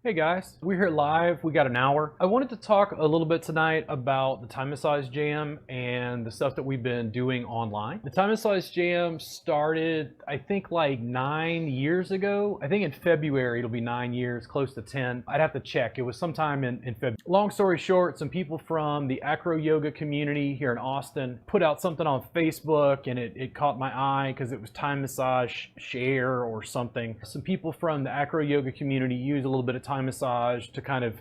Hey guys, we're here live. We got an hour. I wanted to talk a little bit tonight about the Thai Massage Jam and the stuff that we've been doing online. The Thai Massage Jam started, I think, like 9 years ago. I think in February it'll be 9 years, close to 10. I'd have to check. It was sometime in February. Long story short, some people from the acro yoga community here in Austin put out something on Facebook, and it caught my eye because it was Thai Massage Share or something. Some people from the acro yoga community use a little bit of Thai massage to kind of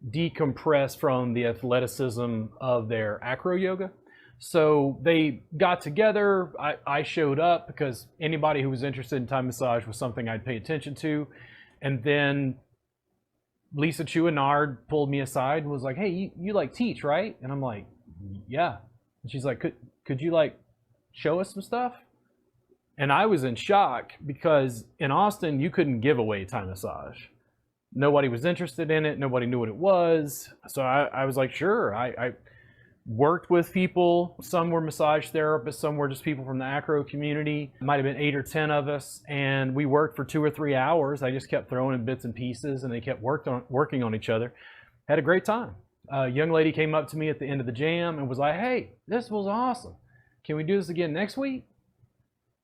decompress from the athleticism of their acro yoga. So they got together. I showed up because anybody who was interested in Thai massage was something I'd pay attention to. And then Lisa Chouinard pulled me aside and was like, hey, you like teach, right? And I'm like, yeah. And she's like, could you like show us some stuff? And I was in shock because in Austin, you couldn't give away Thai massage. Nobody was interested in it. Nobody knew what it was. So I was like, sure. I worked with people. Some were massage therapists. Some were just people from the acro community. It might have been 8 or 10 of us. And we worked for 2 or 3 hours. I just kept throwing in bits and pieces, and they kept working on each other. Had a great time. A young lady came up to me at the end of the jam and was like, hey, this was awesome. Can we do this again next week?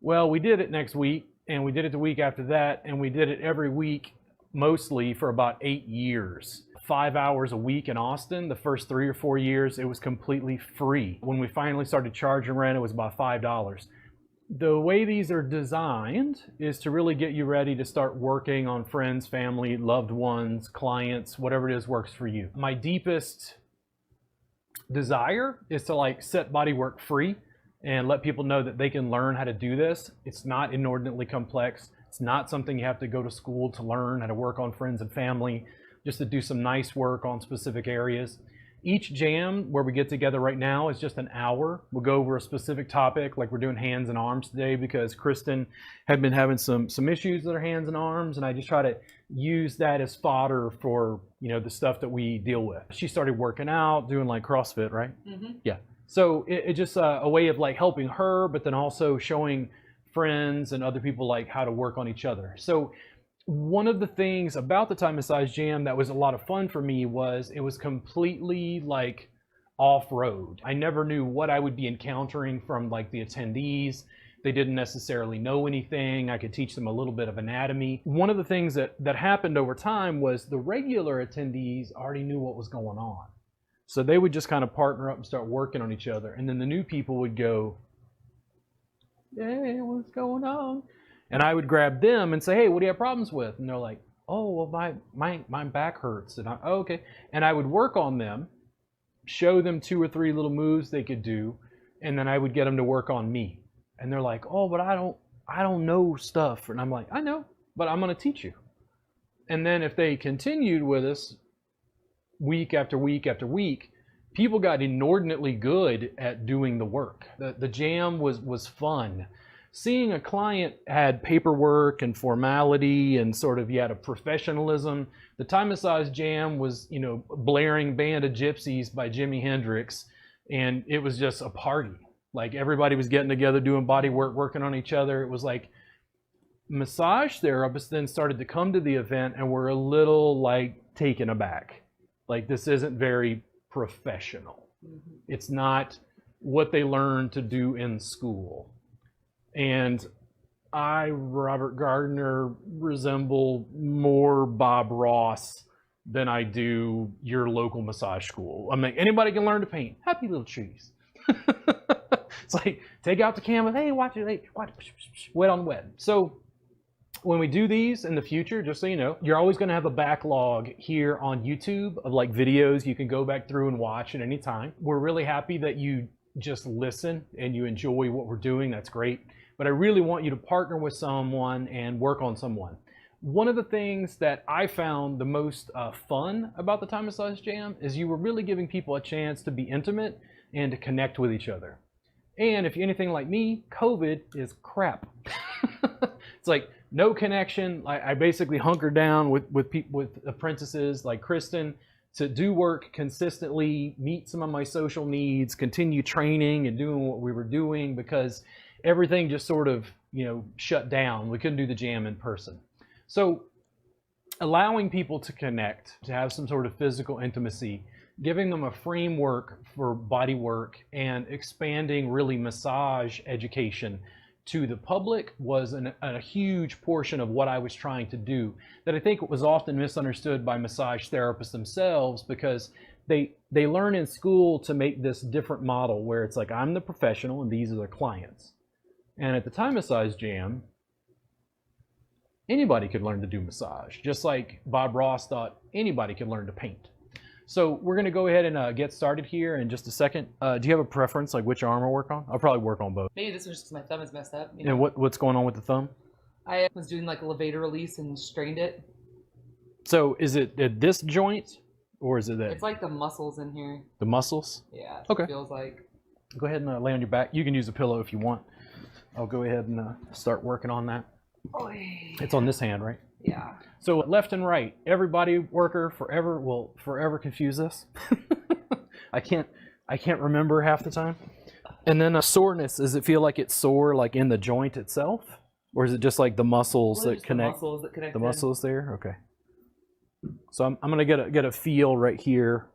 Well, we did it next week, and we did it the week after that, and we did it every week, mostly for about 8 years. 5 hours a week in Austin. The first 3 or 4 years, it was completely free. When we finally started charging rent, it was about $5. The way these are designed is to really get you ready to start working on friends, family, loved ones, clients, whatever it is works for you. My deepest desire is to like set bodywork free and let people know that they can learn how to do this. It's not inordinately complex. It's not something you have to go to school to learn how to work on friends and family, just to do some nice work on specific areas. Each jam where we get together right now is just an hour. We'll go over a specific topic, like we're doing hands and arms today because Kristen had been having some issues with her hands and arms, and I just try to use that as fodder for, you know, the stuff that we deal with. She started working out, doing like CrossFit, right? Mm-hmm. Yeah. So it's just a way of like helping her, but then also showing friends and other people like how to work on each other. So one of the things about the Thai Massage Jam that was a lot of fun for me was it was completely like off-road. I never knew what I would be encountering from like the attendees. They didn't necessarily know anything. I could teach them a little bit of anatomy. One of the things that happened over time was the regular attendees already knew what was going on. So they would just kind of partner up and start working on each other. And then the new people would go, hey, what's going on? And I would grab them and say, hey, what do you have problems with? And they're like, oh, well, my back hurts. And oh, okay. And I would work on them, show them 2 or 3 little moves they could do, and then I would get them to work on me. And they're like, oh, but I don't know stuff. And I'm like, I know, but I'm going to teach you. And then if they continued with us week after week after week, people got inordinately good at doing the work. The jam was fun. Seeing a client had paperwork and formality and sort of, you had a professionalism. The Thai Massage Jam was, you know, blaring Band of Gypsies by Jimi Hendrix, and it was just a party. Like everybody was getting together, doing body work, working on each other. It was like massage therapists then started to come to the event and were a little like taken aback. Like, this isn't very professional. Mm-hmm. It's not what they learned to do in school. And I, Robert Gardner, resemble more Bob Ross than I do your local massage school. I'm like, anybody can learn to paint. Happy little trees. It's like, take out the canvas. Hey, watch it. Hey, watch it. Wet on wet. So when we do these in the future, just so you know, you're always going to have a backlog here on YouTube of like videos you can go back through and watch at any time. We're really happy that you just listen and you enjoy what we're doing. That's great. But I really want you to partner with someone and work on someone. One of the things that I found the most fun about the Thai Massage Jam is you were really giving people a chance to be intimate and to connect with each other. And if you're anything like me, COVID is crap. It's like no connection. I basically hunkered down with people, with apprentices like Kristen, to do work consistently, meet some of my social needs, continue training and doing what we were doing, because everything just sort of, you know, shut down. We couldn't do the jam in person. So allowing people to connect, to have some sort of physical intimacy, giving them a framework for body work, and expanding really massage education to the public was a huge portion of what I was trying to do, that I think was often misunderstood by massage therapists themselves, because they learn in school to make this different model where it's like, I'm the professional and these are the clients. And at the Thai Massage Jam, anybody could learn to do massage, just like Bob Ross thought anybody could learn to paint. So we're gonna go ahead and get started here in just a second. Do you have a preference, like which arm I'll work on? I'll probably work on both. Maybe this was just my thumb is messed up. You know? And what's going on with the thumb? I was doing like a levator release and strained it. So is it at this joint, or is it at It's like the muscles in here. the muscles? Yeah. Okay. It feels like. Go ahead and lay on your back. You can use a pillow if you want. I'll go ahead and start working on that. Oy. It's on this hand, right? Yeah. So left and right, every body worker will forever confuse this. I can't remember half the time. And then a soreness, does it feel like it's sore like in the joint itself? Or is it just like the muscles that connect? The muscles that connect. The muscles there? Okay. So I'm gonna get a feel right here,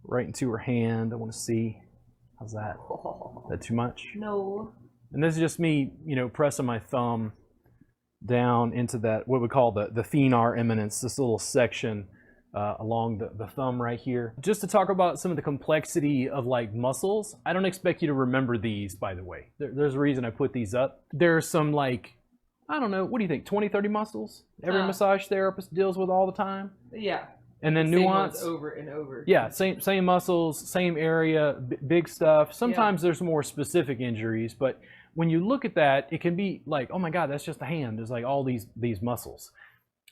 right into her hand. I wanna see. How's that? Oh. Is that too much? No. And this is just me, pressing my thumb down into that, what we call the thenar eminence, this little section along the thumb right here. Just to talk about some of the complexity of like muscles. I don't expect you to remember these, by the way. There's a reason I put these up. There's some like, I don't know, what do you think, 20, 30 muscles every massage therapist deals with all the time? Yeah. And then Same nuance. ones over and over. Yeah, same muscles, same area, big stuff. Sometimes there's more specific injuries, but when you look at that, it can be like, oh my God, that's just a hand. There's like all these muscles.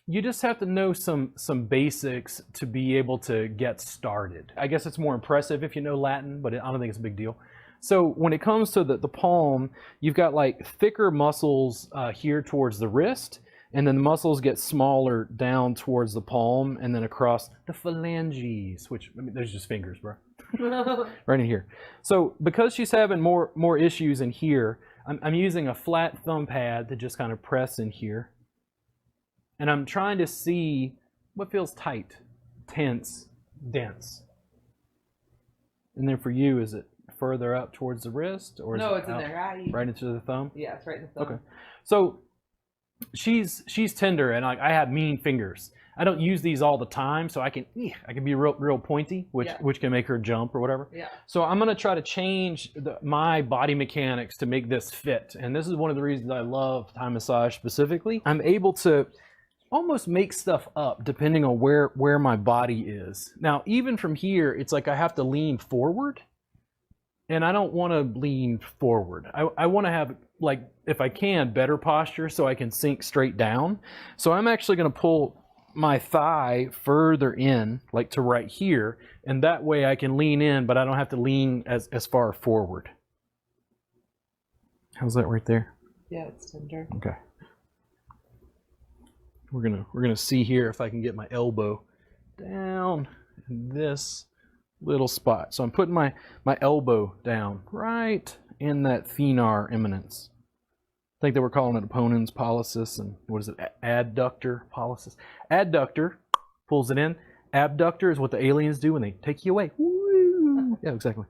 You just have to know some basics to be able to get started. I guess it's more impressive if you know Latin, but I don't think it's a big deal. So when it comes to the palm, you've got like thicker muscles here towards the wrist, and then the muscles get smaller down towards the palm and then across the phalanges, which, I mean, there's just fingers, bro. Right in here. So because she's having more issues in here, I'm using a flat thumb pad to just kind of press in here. And I'm trying to see what feels tight, tense, dense. And then for you, is it further up towards the wrist, or is No, it it's in there. right into the thumb? Yeah, it's right in the thumb. Okay. So she's tender, and I have mean fingers. I don't use these all the time, so I can be real pointy, which can make her jump or whatever. Yeah. So I'm gonna try to change my body mechanics to make this fit, and this is one of the reasons I love Thai massage specifically. I'm able to almost make stuff up depending on where my body is. Now, even from here, it's like I have to lean forward, and I don't want to lean forward. I want to have, like, if I can, better posture so I can sink straight down. So I'm actually going to pull my thigh further in, like to right here, and that way I can lean in, but I don't have to lean as far forward. How's that right there? Yeah, it's tender. Okay. We're gonna see here if I can get my elbow down in this little spot. So I'm putting my elbow down right in that thenar eminence. I think they were calling it opponens pollicis, and what is it, adductor pollicis. Adductor pulls it in. Abductor is what the aliens do when they take you away. Woo! Yeah, exactly.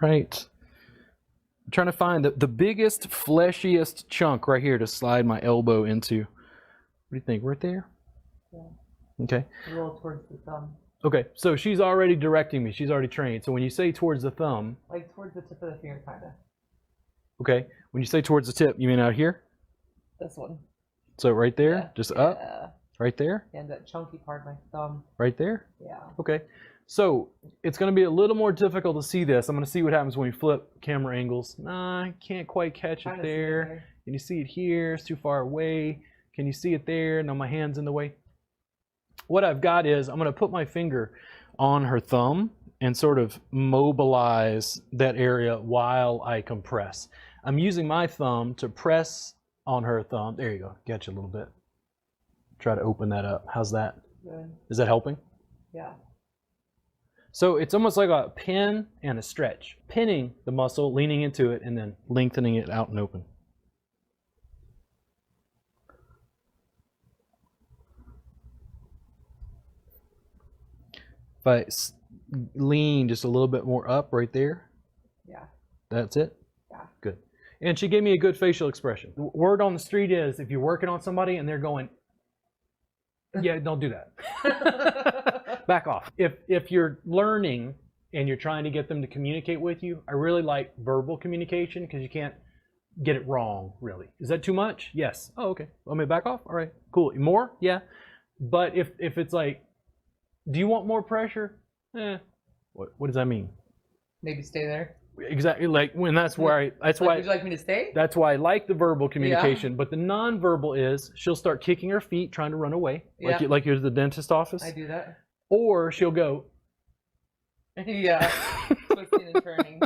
Right. I'm trying to find the biggest, fleshiest chunk right here to slide my elbow into. What do you think? Right there? Yeah. Okay. A little towards the thumb. Okay, so she's already directing me. She's already trained. So when you say towards the thumb. Like towards the tip of the finger, kind of. Okay, when you say towards the tip, you mean out here? This one. So right there? Yeah. Just up? Right there? And that chunky part of my thumb. Right there? Yeah. Okay, so it's going to be a little more difficult to see this. I'm going to see what happens when we flip camera angles. Nah, I can't quite catch it there. Can you see it here? It's too far away. Can you see it there? No, my hand's in the way. What I've got is I'm going to put my finger on her thumb and sort of mobilize that area while I compress. I'm using my thumb to press on her thumb. There you go. Get you a little bit. Try to open that up. How's that? Good. Is that helping? Yeah. So it's almost like a pin and a stretch. Pinning the muscle, leaning into it, and then lengthening it out and open. If I lean just a little bit more up right there, Yeah. that's it? Yeah. Good. And she gave me a good facial expression. The word on the street is if you're working on somebody and they're going, yeah, don't do that. Back off. If you're learning and you're trying to get them to communicate with you, I really like verbal communication because you can't get it wrong, really. Is that too much? Yes. Oh, okay. Want me to back off? All right, cool. More? Yeah. But if it's like, do you want more pressure? What does that mean? Maybe stay there. Exactly. Like when that's why Would you like me to stay? that's why I like the verbal communication. But the nonverbal is she'll start kicking her feet, trying to run away, like you're at the dentist office. I do that. Or she'll go. Yeah. Twisting and turning.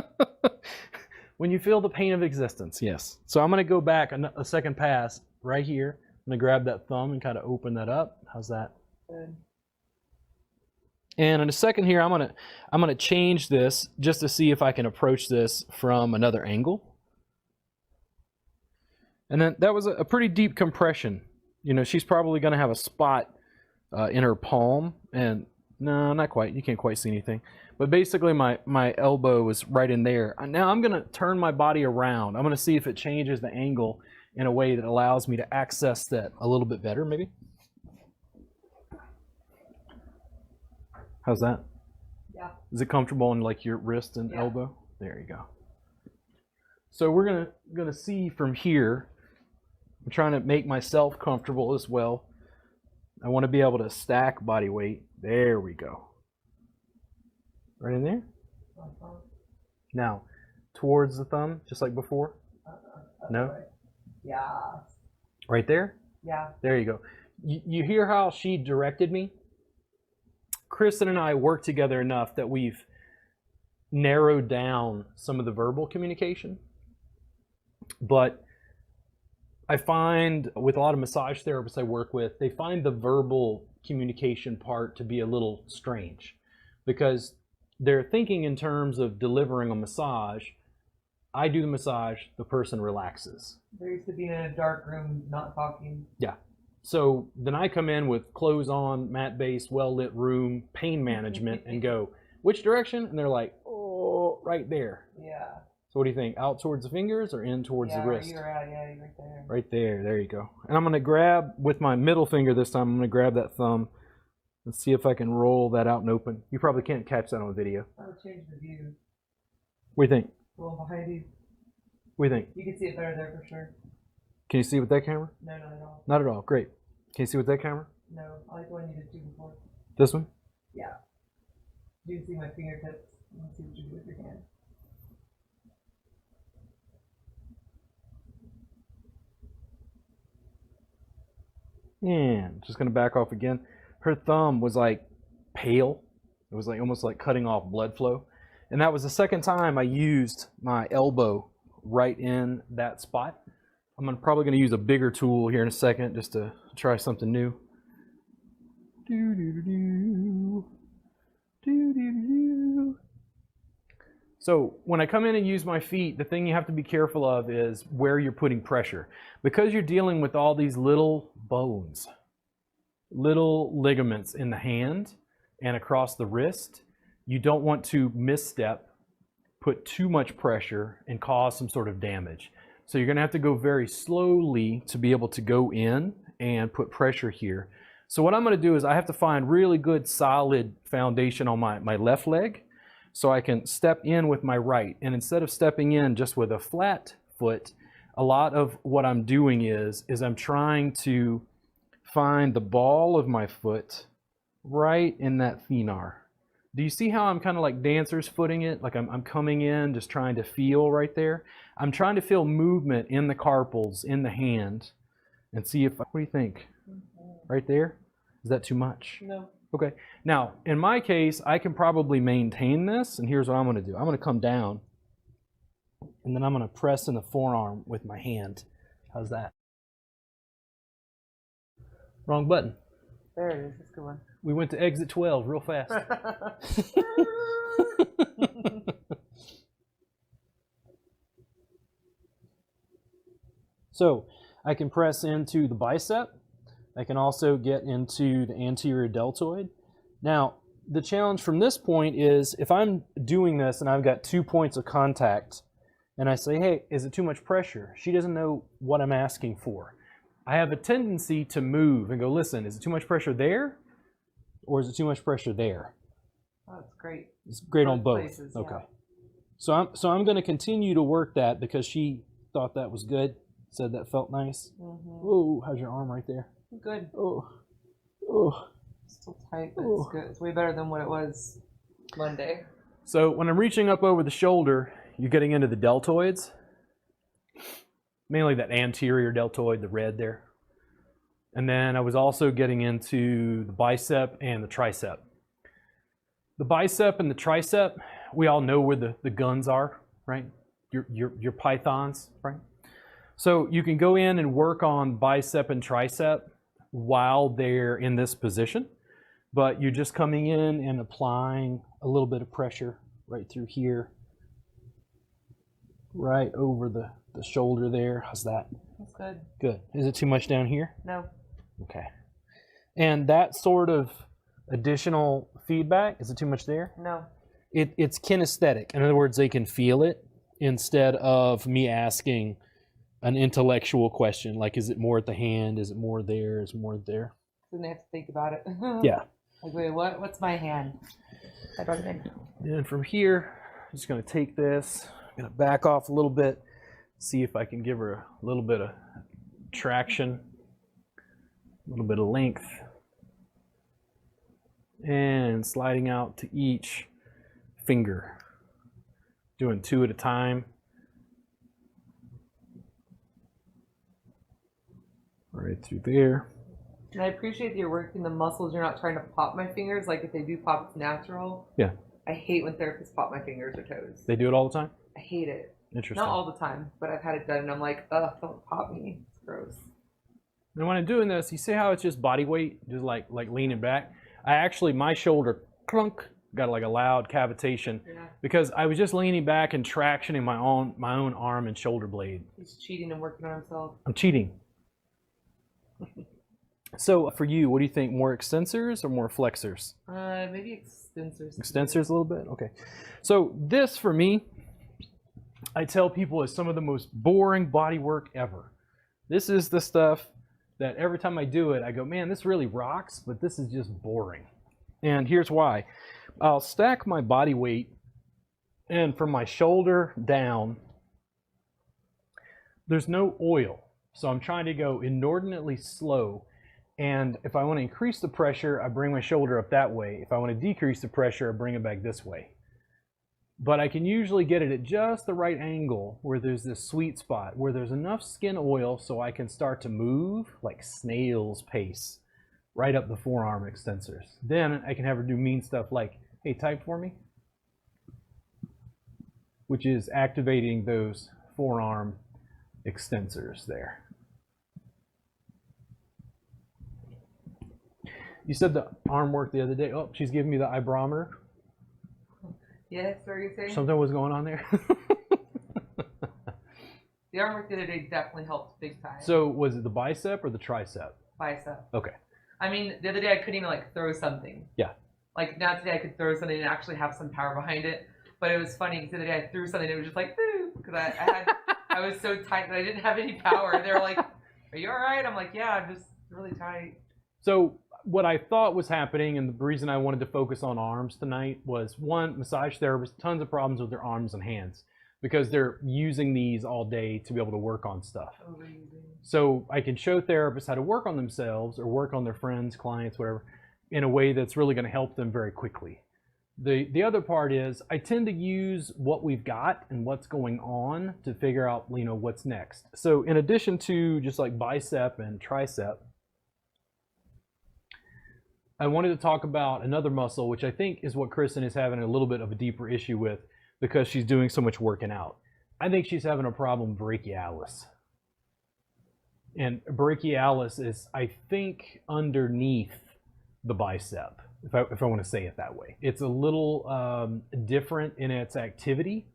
When you feel the pain of existence, yes. So I'm going to go back a second pass right here. I'm going to grab that thumb and kind of open that up. How's that? Good. And in a second here, I'm gonna change this just to see if I can approach this from another angle. And then that was a pretty deep compression. You know, she's probably gonna have a spot in her palm, and no, not quite. You can't quite see anything. But basically, my elbow is right in there. Now I'm gonna turn my body around. I'm gonna see if it changes the angle in a way that allows me to access that a little bit better, maybe. How's that? Yeah. Is it comfortable in like your wrist and elbow? There you go. So we're gonna see from here. I'm trying to make myself comfortable as well. I want to be able to stack body weight. There we go. Right in there. Now, towards the thumb, just like before. No. Yeah. Right there. Yeah. There you go. You hear how she directed me? Kristen and I work together enough that we've narrowed down some of the verbal communication. But I find with a lot of massage therapists I work with, they find the verbal communication part to be a little strange because they're thinking in terms of delivering a massage. I do the massage, the person relaxes. They're used to being in a dark room, not talking. Yeah. So then I come in with clothes on, mat-based, well-lit room, pain management, and go, which direction? And they're like, oh, right there. Yeah. So what do you think? Out towards the fingers or in towards the wrist? You're right there. Right there. There you go. And I'm going to grab, with my middle finger this time, I'm going to grab that thumb and see if I can roll that out and open. You probably can't catch that on video. I would change the view. What do you think? A little behind you. What do you think? You can see it better there for sure. Can you see with that camera? No, not at all. Not at all. Great. Can you see with that camera? No, I like the one you did do before. This one? Yeah. You can see my fingertips. You can see what you do with your hand. And just going to back off again. Her thumb was like pale. It was like almost like cutting off blood flow. And that was the second time I used my elbow right in that spot. I'm probably going to use a bigger tool here in a second just to try something new. So when I come in and use my feet, the thing you have to be careful of is where you're putting pressure. Because you're dealing with all these little bones, little ligaments in the hand and across the wrist, you don't want to misstep, put too much pressure, and cause some sort of damage. So you're going to have to go very slowly to be able to go in and put pressure here. So what I'm going to do is I have to find really good solid foundation on my left leg so I can step in with my right. And instead of stepping in just with a flat foot, a lot of what I'm doing is I'm trying to find the ball of my foot right in that thenar. Do you see how I'm kind of like dancer's footing it? Like I'm coming in, just trying to feel right there. I'm trying to feel movement in the carpals, in the hand, and see if, what do you think? Right there? Is that too much? No. Okay. Now, in my case, I can probably maintain this, and here's what I'm going to do. I'm going to come down, and then I'm going to press in the forearm with my hand. How's that? Wrong button. There it is. That's a good one. We went to exit 12 real fast. So I can press into the bicep. I can also get into the anterior deltoid. Now, the challenge from this point is if I'm doing this and I've got 2 points of contact and I say, hey, is it too much pressure? She doesn't know what I'm asking for. I have a tendency to move and go, listen, is it too much pressure there or is it too much pressure there? Oh, that's great. It's great on both. Places, okay. Yeah. So I'm going to continue to work that because she thought that was good. Said that felt nice. Oh, how's your arm right there? Good. Oh. Still tight, but it's good. It's way better than what it was Monday. So when I'm reaching up over the shoulder, you're getting into the deltoids. Mainly that anterior deltoid, the red there. And then I was also getting into the bicep and the tricep. The bicep and the tricep, we all know where the guns are, right? Your pythons, right? So you can go in and work on bicep and tricep while they're in this position, but you're just coming in and applying a little bit of pressure right through here, right over the shoulder there. How's that? That's good. Good. Is it too much down here? No. Okay. And that sort of additional feedback, is it too much there? No. It's kinesthetic. In other words, they can feel it instead of me asking an intellectual question like, is it more at the hand? Is it more there? Is it more there? Then they have to think about it. Yeah. Like, wait, what's my hand? I brought it in. And from here, I'm just going to take this. I'm going to back off a little bit, see if I can give her a little bit of traction, a little bit of length, and sliding out to each finger, doing 2 at a time. Right through there. And I appreciate that you're working the muscles. You're not trying to pop my fingers. Like if they do pop, it's natural. Yeah. I hate when therapists pop my fingers or toes. They do it all the time? I hate it. Interesting. Not all the time, but I've had it done and I'm like, ugh, don't pop me. It's gross. And when I'm doing this, you see how it's just body weight, just like leaning back? I actually, my shoulder clunk, got like a loud cavitation because I was just leaning back and tractioning my own arm and shoulder blade. He's cheating and working on himself. I'm cheating. So for you, what do you think? More extensors or more flexors? Maybe extensors. Extensors a little bit? Okay. So this for me, I tell people is some of the most boring body work ever. This is the stuff that every time I do it, I go, man, this really rocks, but this is just boring. And here's why. I'll stack my body weight and from my shoulder down, there's no oil. So I'm trying to go inordinately slow. And if I want to increase the pressure, I bring my shoulder up that way. If I want to decrease the pressure, I bring it back this way. But I can usually get it at just the right angle where there's this sweet spot, where there's enough skin oil so I can start to move like snail's pace right up the forearm extensors. Then I can have her do mean stuff like, hey, type for me, which is activating those forearm extensors there. You said the arm work the other day. Oh, she's giving me the eyebrometer. Yes, what are you saying? Something was going on there. The arm work the other day definitely helped big time. So was it the bicep or the tricep? Bicep. Okay. I mean, the other day I couldn't even like throw something. Yeah. Like now today I could throw something and actually have some power behind it. But it was funny because the other day I threw something and it was just like, because I was so tight that I didn't have any power. And they were like, are you all right? I'm like, yeah, I'm just really tight. So what I thought was happening, and the reason I wanted to focus on arms tonight was, one, massage therapists, tons of problems with their arms and hands because they're using these all day to be able to work on stuff. So I can show therapists how to work on themselves or work on their friends, clients, whatever, in a way that's really going to help them very quickly. The other part is I tend to use what we've got and what's going on to figure out, you know, what's next. So in addition to just like bicep and tricep, I wanted to talk about another muscle, which I think is what Kristen is having a little bit of a deeper issue with because she's doing so much working out. I think she's having a problem with brachialis. And brachialis is, I think, underneath the bicep, if I want to say it that way. It's a little different in its activity,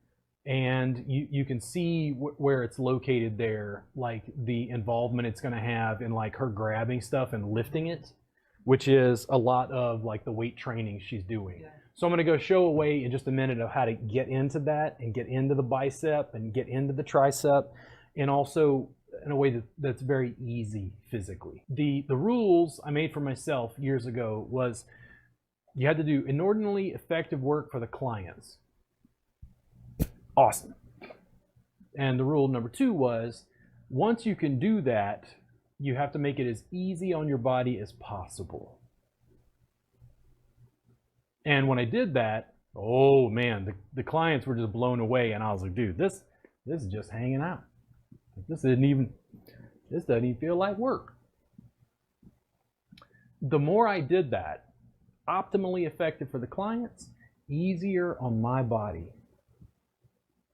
and you can see where it's located there, like the involvement it's going to have in like her grabbing stuff and lifting it. which is a lot of like the weight training she's doing. Yeah. So I'm going to go show a way in just a minute of how to get into that and get into the bicep and get into the tricep, and also in a way that's very easy physically. The rules I made for myself years ago was you had to do inordinately effective work for the clients. Awesome. And the rule number 2 was once you can do that, you have to make it as easy on your body as possible. And when I did that, oh man, the clients were just blown away, and I was like, dude, this is just hanging out. This doesn't even feel like work. The more I did that, optimally effective for the clients, easier on my body.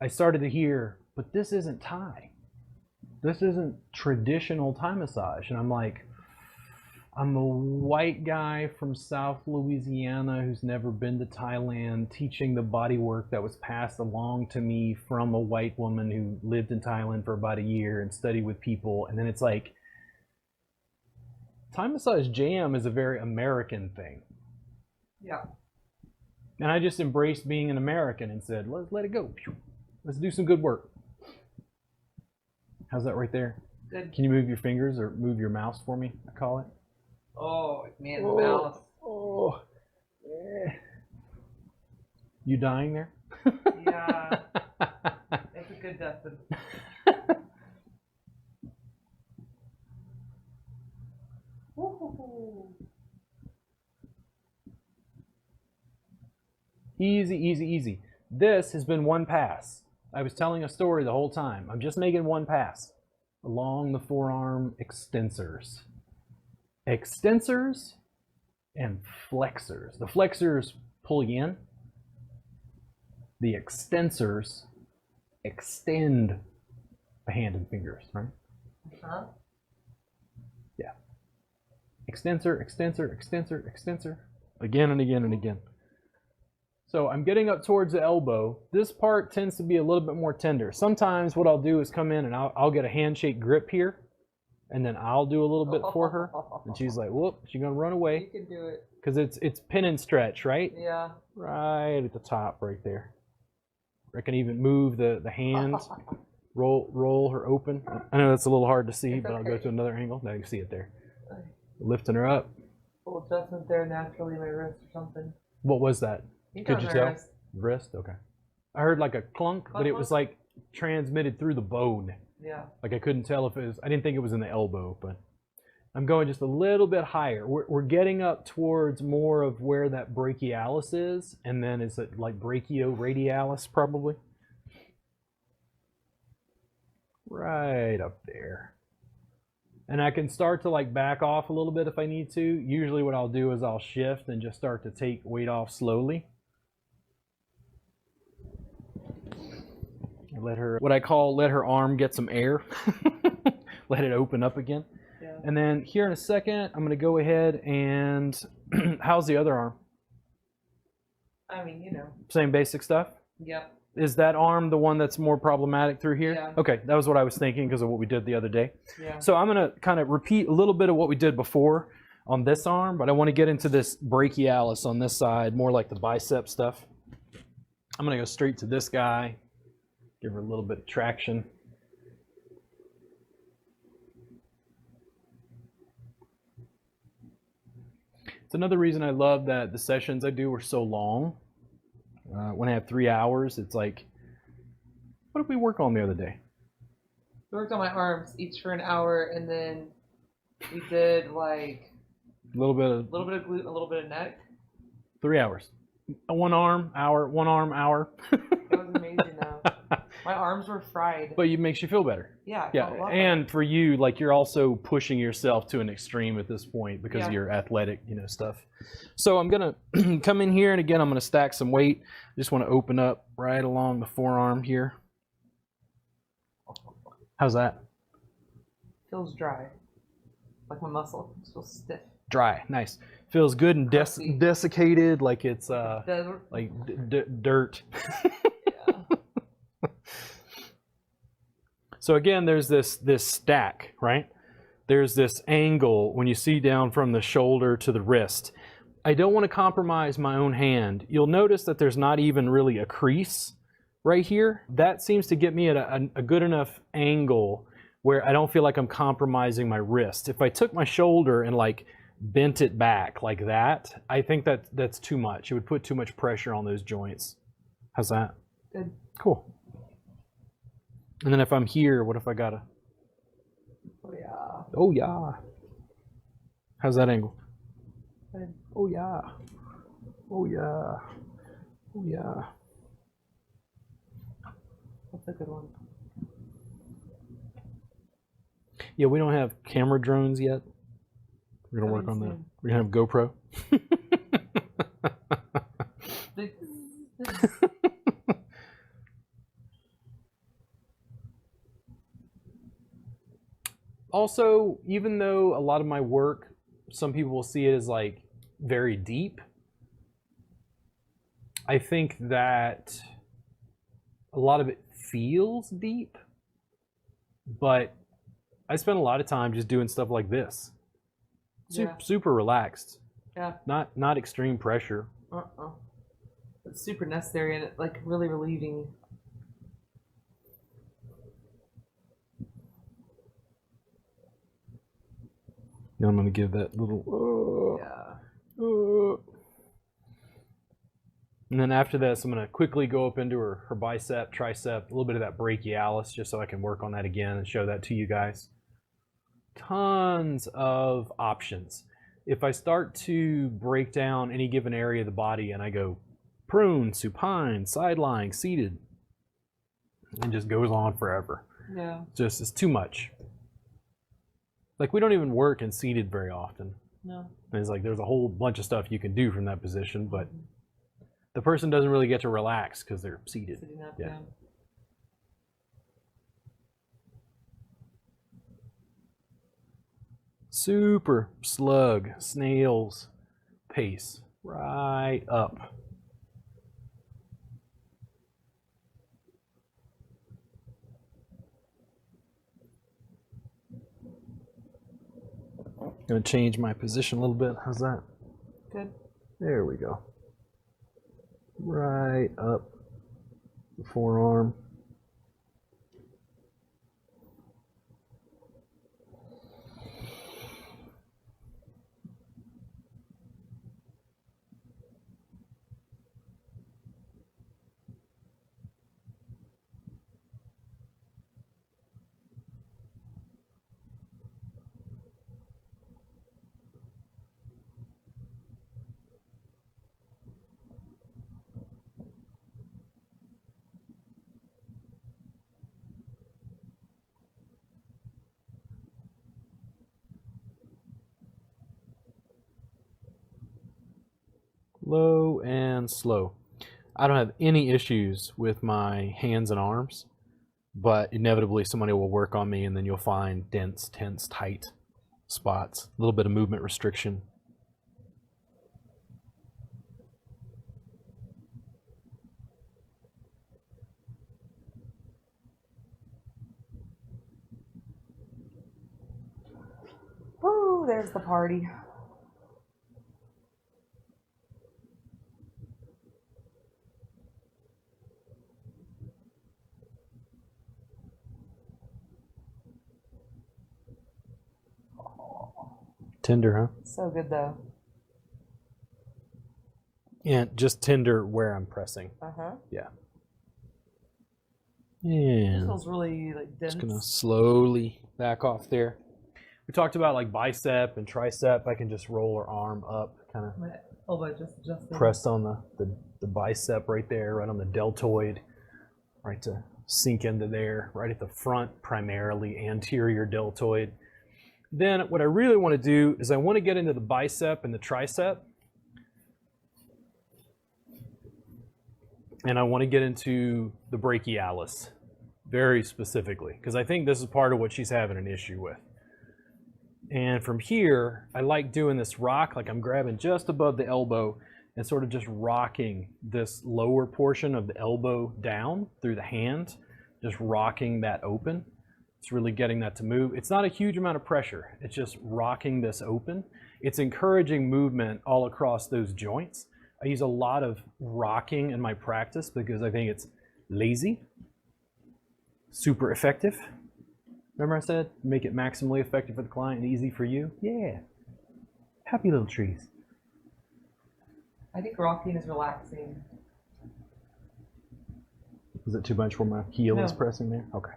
I started to hear, but this isn't Thai. This isn't traditional Thai massage. And I'm like, I'm a white guy from South Louisiana who's never been to Thailand, teaching the body work that was passed along to me from a white woman who lived in Thailand for about a year and studied with people. And then it's like, Thai massage jam is a very American thing. Yeah. And I just embraced being an American and said, let's let it go. Let's do some good work. How's that right there? Good. Can you move your fingers or move your mouse for me, I call it? Oh, man, the mouse. Oh. Yeah. You dying there? Yeah. It's a good Dustin. Easy, easy, easy. This has been one pass. I was telling a story the whole time. I'm just making one pass along the forearm extensors. Extensors and flexors. The flexors pull you in. The extensors extend the hand and fingers, right? Huh? Yeah. Extensor, extensor, extensor, extensor. Again and again and again. So I'm getting up towards the elbow. This part tends to be a little bit more tender. Sometimes what I'll do is come in and I'll get a handshake grip here, and then I'll do a little bit for her. And she's like, whoop, she's gonna run away. You can do it. Because it's pin and stretch, right? Yeah. Right at the top right there. I can even move the hand, roll her open. I know that's a little hard to see, It's but I'll okay. go to another angle. Now you can see it there. Lifting her up. Little adjustment there naturally, my wrist or something. What was that? Could you my tell? wrist. Wrist? Okay. I heard like a clunk, but it was Clunk, like transmitted through the bone. Yeah. Like I couldn't tell if it was, I didn't think it was in the elbow, but I'm going just a little bit higher. We're getting up towards more of where that brachialis is, and then is it like brachioradialis probably? Right up there. And I can start to like back off a little bit if I need to. Usually what I'll do is I'll shift and just start to take weight off slowly. Let her, what I call, let her arm get some air. Let it open up again. Yeah. And then here in a second, I'm going to go ahead and, how's the other arm? I mean, you know. Same basic stuff? Yep. Is that arm the one that's more problematic through here? Yeah. Okay, that was what I was thinking because of what we did the other day. Yeah. So I'm going to kind of repeat a little bit of what we did before on this arm, but I want to get into this brachialis on this side, more like the bicep stuff. I'm going to go straight to this guy, give her a little bit of traction. It's another reason I love that the sessions I do are so long. When I have 3 hours, it's like, what did we work on the other day? We worked on my arms each for an hour, and then we did like A little bit of a little bit of glute, a little bit of neck. 3 hours. 1 arm, hour, 1 arm, hour. It was amazing though. My arms were fried. But it makes you feel better. Yeah. I Yeah, felt a lot and for you, like you're also pushing yourself to an extreme at this point because of Yeah. your athletic, stuff. So I'm gonna come in here, and again, I'm gonna stack some weight. Just want to open up right along the forearm here. How's that? better. Feels dry. Like my muscle. It feels stiff. Dry, nice. Feels good and Crusty. desiccated, like it's Desert. like dirt. Yeah. So again, there's this stack, right? there's this angle when you see down from the shoulder to the wrist. I don't want to compromise my own hand. You'll notice that there's not even really a crease right here. That seems to get me at a good enough angle where I don't feel like I'm compromising my wrist. If I took my shoulder and like bent it back like that, I think that's too much. It would put too much pressure on those joints. How's that? Good. Cool. And then if I'm here, what if I gotta? Oh yeah. Oh yeah. How's that angle? Good. Oh yeah. Oh yeah. Oh yeah. That's a good one. Yeah, we don't have camera drones yet. We're gonna work on that. We're gonna have GoPro. Also, even though a lot of my work, some people will see it as like very deep, I think that a lot of it feels deep, but I spend a lot of time just doing stuff like this. Super relaxed. Yeah. Not extreme pressure. It's super necessary and like really relieving. Now I'm going to give that little... And then after this, I'm going to quickly go up into her bicep, tricep, a little bit of that brachialis, just so I can work on that again and show that to you guys. Tons of options. If I start to break down any given area of the body and I go prone, supine, side lying, seated, it just goes on forever. Yeah. It's too much. Like, we don't even work in seated very often. No. And it's like there's a whole bunch of stuff you can do from that position, but the person doesn't really get to relax because they're seated. Sitting up, yeah. Super slug, snail's pace, right up. Gonna change my position a little bit. How's that? Good. There we go. Right up the forearm. Low and slow. I don't have any issues with my hands and arms, but inevitably somebody will work on me and then you'll find dense, tense, tight spots. A little bit of movement restriction. Woo, there's the party. Tender, huh? So good though. And just tender where I'm pressing. Yeah. It And feels really like dense. just gonna slowly back off there. We talked about like bicep and tricep. I can just roll her arm up, kind of My elbow just adjusted. press on the bicep right there, right on the deltoid, right to sink into there, right at the front, primarily anterior deltoid. Then what I really want to do is I want to get into the bicep and the tricep. And I want to get into the brachialis very specifically, because I think this is part of what she's having an issue with. And from here, I like doing this rock, like I'm grabbing just above the elbow and sort of just rocking this lower portion of the elbow down through the hand, just rocking that open. It's really getting that to move. It's not a huge amount of pressure. It's just rocking this open. It's encouraging movement all across those joints. I use a lot of rocking in my practice because I think it's lazy, super effective. Remember I said, make it maximally effective for the client and easy for you? Yeah. Happy little trees. I think rocking is relaxing. Is it too much where my heel is pressing there? Okay.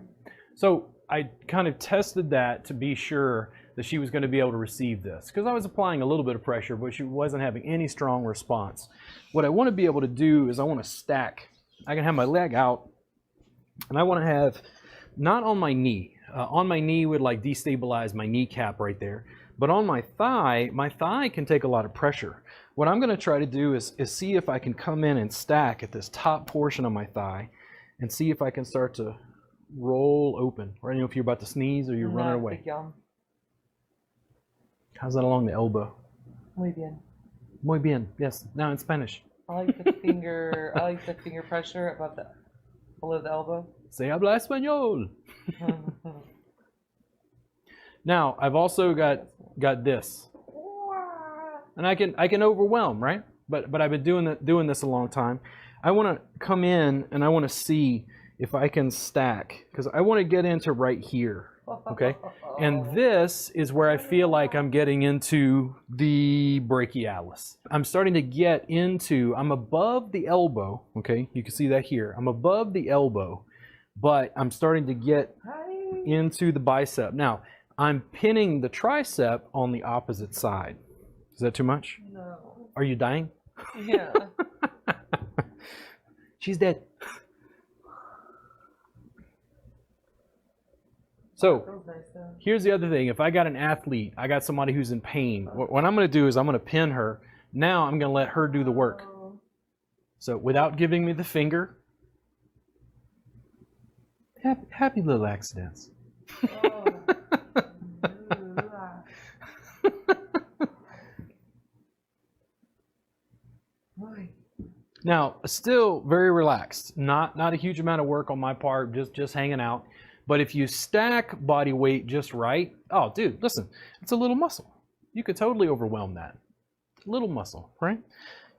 So I kind of tested that to be sure that she was going to be able to receive this, because I was applying a little bit of pressure, but she wasn't having any strong response. What I want to be able to do is I want to stack. I can have my leg out, and I want to have, not on my knee. On my knee would like destabilize my kneecap right there. But on my thigh can take a lot of pressure. What I'm going to try to do is see if I can come in and stack at this top portion of my thigh and see if I can start to roll open. Or I don't know if you're about to sneeze or you're running away. How's that along the elbow? Muy bien. Muy bien. Yes. Now in Spanish. I like the finger. I like the finger pressure below the elbow. Se habla español. Now I've also got this, and I can overwhelm, right? But I've been doing this a long time. I want to come in and I want to see if I can stack, because I want to get into right here, okay? And this is where I feel like I'm getting into the brachialis. I'm starting to get into, I'm above the elbow, okay? You can see that here. I'm above the elbow, but I'm starting to get into the bicep. Now, I'm pinning the tricep on the opposite side. Is that too much? No. Are you dying? Yeah. She's dead. So here's the other thing. If I got an athlete, I got somebody who's in pain, what I'm going to do is I'm going to pin her. Now I'm going to let her do the work. So without giving me the finger. Happy little accidents. Now, still very relaxed. Not a huge amount of work on my part, just hanging out. But if you stack body weight just right, oh, dude, listen, it's a little muscle. You could totally overwhelm that. Little muscle, right?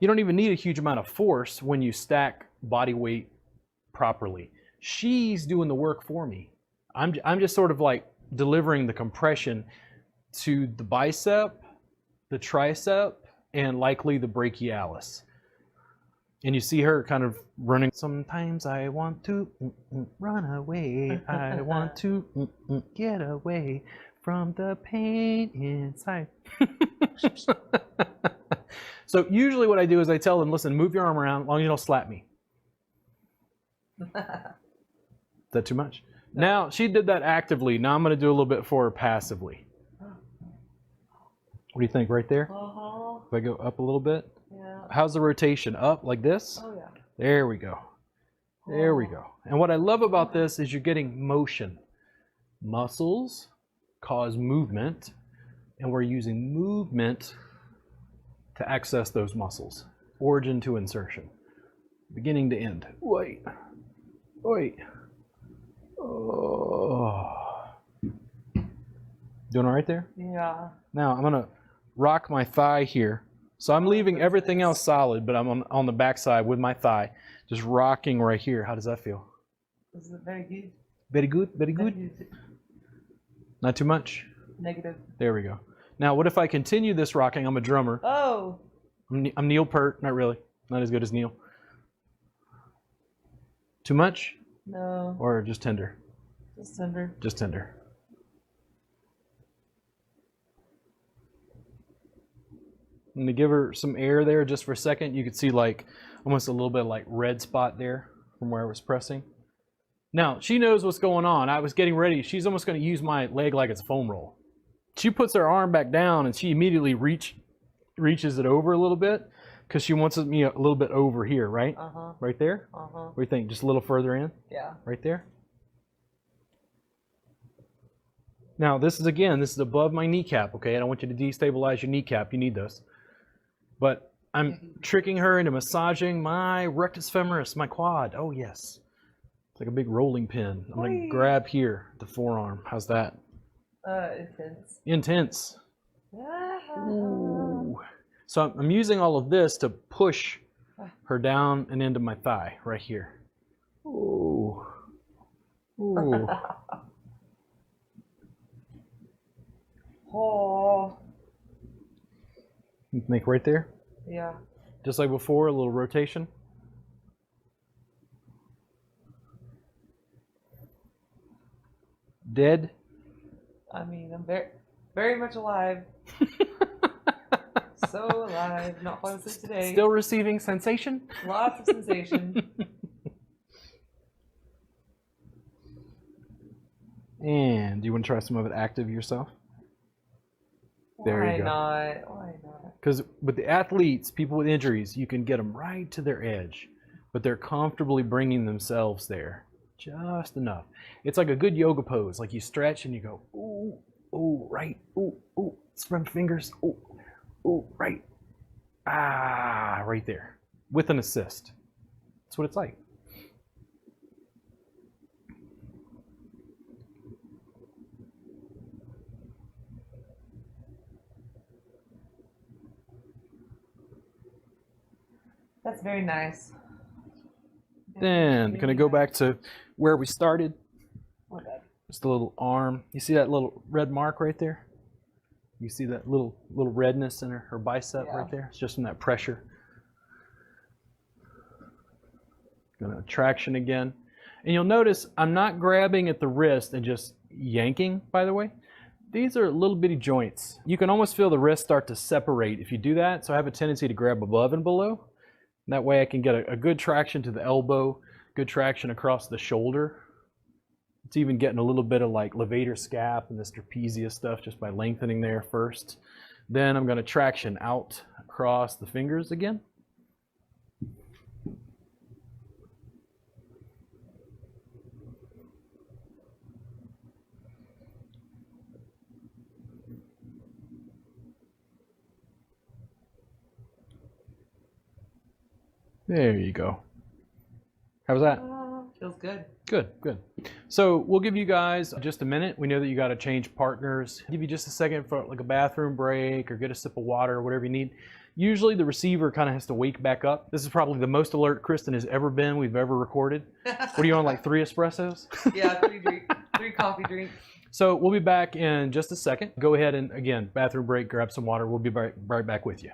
You don't even need a huge amount of force when you stack body weight properly. She's doing the work for me. I'm just sort of like delivering the compression to the bicep, the tricep, and likely the brachialis. And you see her kind of running. Sometimes I want to run away. I want to get away from the pain inside. So usually what I do is I tell them, listen, move your arm around as long as you don't slap me. Is that too much? No. Now, she did that actively. Now I'm going to do a little bit for her passively. What do you think right there? If I go up a little bit? Yeah. How's the rotation? Up like this? Oh, yeah. There we go. There we go. And what I love about this is you're getting motion. Muscles cause movement, and we're using movement to access those muscles. Origin to insertion. Beginning to end. Wait. Wait. Oh. Doing all right there? Yeah. Now I'm going to rock my thigh here. So I'm leaving everything else solid, but I'm on the back side with my thigh, just rocking right here. How does that feel? This is very good. Very good? Very good? Not too much? Negative. There we go. Now, what if I continue this rocking? I'm a drummer. Oh. I'm Neil Peart. Not really. Not as good as Neil. Too much? No. Or just tender? Just tender. Just tender. I'm gonna give her some air there just for a second. You could see like almost a little bit like red spot there from where I was pressing. Now, she knows what's going on. I was getting ready. She's almost gonna use my leg like it's a foam roll. She puts her arm back down and she immediately reaches it over a little bit because she wants me a little bit over here, right? Uh-huh. Right there? Uh-huh. What do you think? Just a little further in? Yeah. Right there? Now, this is above my kneecap, okay? I don't want you to destabilize your kneecap. You need this. But I'm tricking her into massaging my rectus femoris, my quad. Oh, yes. like a big rolling pin. I'm going to grab here, the forearm. How's that? Intense. Intense. Ooh. So I'm using all of this to push her down and into my thigh right here. Ooh. Ooh. Oh. Make right there. Yeah. Just like before, a little rotation. Dead. I mean, I'm very, very much alive. So alive. Not falling asleep today. Still receiving sensation? Lots of sensation. And do you want to try some of it active yourself? There you go. Why not? Because with the athletes, people with injuries, you can get them right to their edge, but they're comfortably bringing themselves there just enough. It's like a good yoga pose. Like you stretch and you go, ooh, ooh, right, ooh, ooh, spread fingers, ooh, ooh, right, right there, with an assist. That's what it's like. That's very nice. Then gonna go back to where we started. Okay. Just a little arm. You see that little red mark right there? You see that little redness in her bicep right there? It's just from that pressure. Gonna traction again. And you'll notice I'm not grabbing at the wrist and just yanking, by the way. These are little bitty joints. You can almost feel the wrist start to separate if you do that. So I have a tendency to grab above and below. That way I can get a good traction to the elbow, good traction across the shoulder. It's even getting a little bit of like levator scap and this trapezius stuff just by lengthening there first. Then I'm going to traction out across the fingers again. There you go. How was that? Feels good. Good, good. So we'll give you guys just a minute. We know that you got to change partners. Give you just a second for like a bathroom break or get a sip of water or whatever you need. Usually the receiver kind of has to wake back up. This is probably the most alert Kristen has ever been we've ever recorded. What are you on, like 3 espressos? Yeah, 3 coffee drinks. So we'll be back in just a second. Go ahead and again, bathroom break, grab some water. We'll be right back with you.